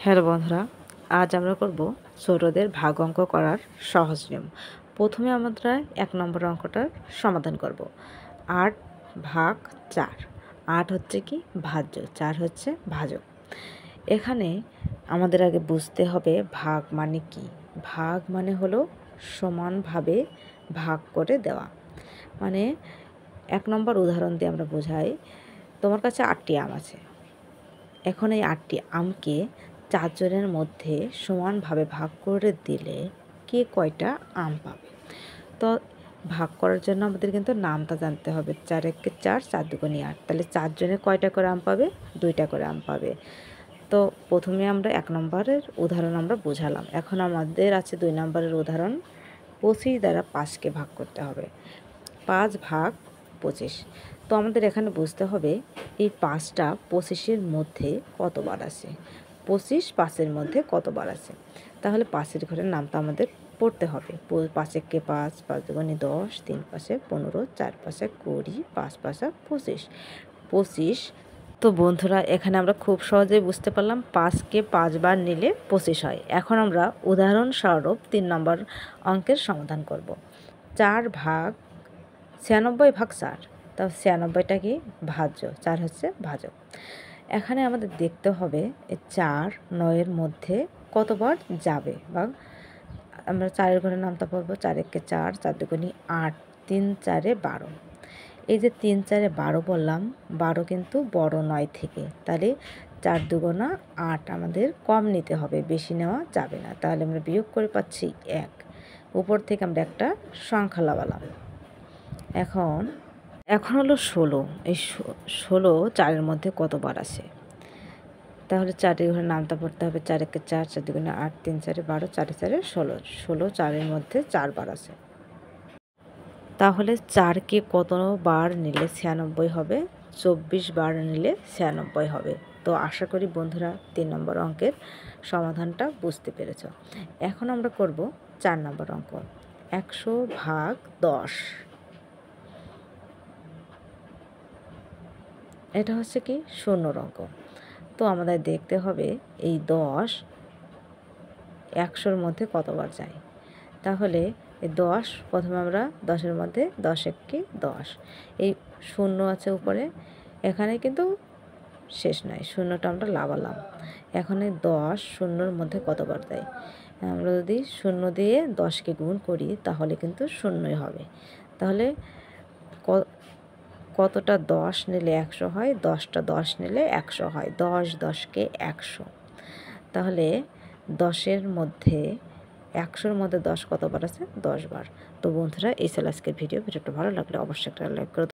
Hello বন্ধুরা, আজ আমরা করব ছোটদের ভাগ অঙ্ক করার সহজ নিয়ম। প্রথমে আমরা 1 নম্বর অঙ্কটার সমাধান করব। 8 ভাগ 4। 8 হচ্ছে কি ভাজ্য, 4 হচ্ছে ভাজক। এখানে আমাদের আগে বুঝতে হবে ভাগ মানে কি। ভাগ মানে হলো সমানভাবে ভাগ করে দেওয়া। মানে 1 নম্বর উদাহরণ দিয়ে আমরা বোঝাই, তোমার কাছে 8টি আম আছে। এখন এই 8টি আমকে 4 জনের মধ্যে সমানভাবে ভাগ করে দিলে কে কয়টা আম পাবে। তো ভাগ করার জন্য আমাদের কিন্তু নামটা জানতে হবে। 4 একে 4, 4 দুগুণে 8। তাহলে 4 জনে কয়টা করে আম পাবে? 2টা করে আম পাবে। তো প্রথমে আমরা 1 নম্বরের উদাহরণ আমরা বোঝালাম। এখন আমাদের আছে 2 নম্বরের উদাহরণ। 25 দ্বারা 5কে ভাগ করতে হবে। 5 ভাগ 25। তো আমাদের এখানে বুঝতে হবে এই 5টা 25-এর মধ্যে কতবার আছে। 25 5-এর মধ্যে কতবার আছে। তাহলে 5-এর ঘরের নামটা আমাদের পড়তে হবে। 5 একে 5, 5 দুগুণে 10, 3 পাশে 15, 4 পাশে 20, 5 পাশে 25। 25। তো বন্ধুরা, এখানে আমরা খুব সহজেই বুঝতে পারলাম 5কে 5 বার নিলে 25 হয়। এখন আমরা উদাহরণস্বরূপ 3 নম্বর অঙ্কের সমাধান করব। 4 ভাগ 96 ভাগ 4। তাও 96টা কি ভাজ্য, 4 হচ্ছে ভাজক। এখানে আমাদের দেখতে হবে 4 9-এর মধ্যে কতবার যাবে, বা আমরা 4-এর ঘরের নামটা পড়ব। 4 একে 4, 4 দুগুণে 8, 3 4-এ 12। এই যে 3 4-এ 12 বললাম, 12 কিন্তু বড় 9 থেকে। তাহলে 4 দুগুণা 8 আমাদের কম নিতে হবে, বেশি নেওয়া যাবে না। তাহলে আমরা বিয়োগ করে পাচ্ছি 1। উপর থেকে আমরা একটা সংখ্যা লাগালাম। এখন হলো 16। এই 16 4-এর মধ্যে কতবার আছে। তাহলে 4-এর ঘরে নামটা পড়তে হবে। 4 একে 4, 4 দুগুণে 8, 3 4-এ 12, 4 4-এ 16। 16 4-এর মধ্যে 4 বার আছে। তাহলে 4কে কতবার নিলে 96 হবে? 24 বার নিলে 96 হবে। তো আশা করি বন্ধুরা 3 নম্বর অঙ্কের সমাধানটা বুঝতে পেরেছ। এখন আমরা করব 4 নম্বর অঙ্ক। 100 ভাগ 10। এটা হচ্ছে কি শূন্যর অঙ্ক। তো আমাদের দেখতে হবে এই 10 100-র মধ্যে কতবার যায়। তাহলে এই 10 প্রথমে আমরা 10-এর মধ্যে 10 একে 10। এই শূন্য আছে উপরে, এখানে কিন্তু শেষ নয়, শূন্যটা আমরা লাগালাম। এখন এই 10 শূন্যর মধ্যে কতবার দেয়। আমরা যদি শূন্য দিয়ে 10কে গুণ করি তাহলে কিন্তু শূন্যই হবে। তাহলে কতটা 10 নিলে 100 হয়? 10টা 10 নিলে 100 হয়। 10 10কে 100। তাহলে 10-এর মধ্যে 100-র মধ্যে 10 কতবার আছে? 10 বার। তো বন্ধুরা, এই ছিল আজকের ভিডিওটা ভালো লাগলে অবশ্যই একটা লাইক করে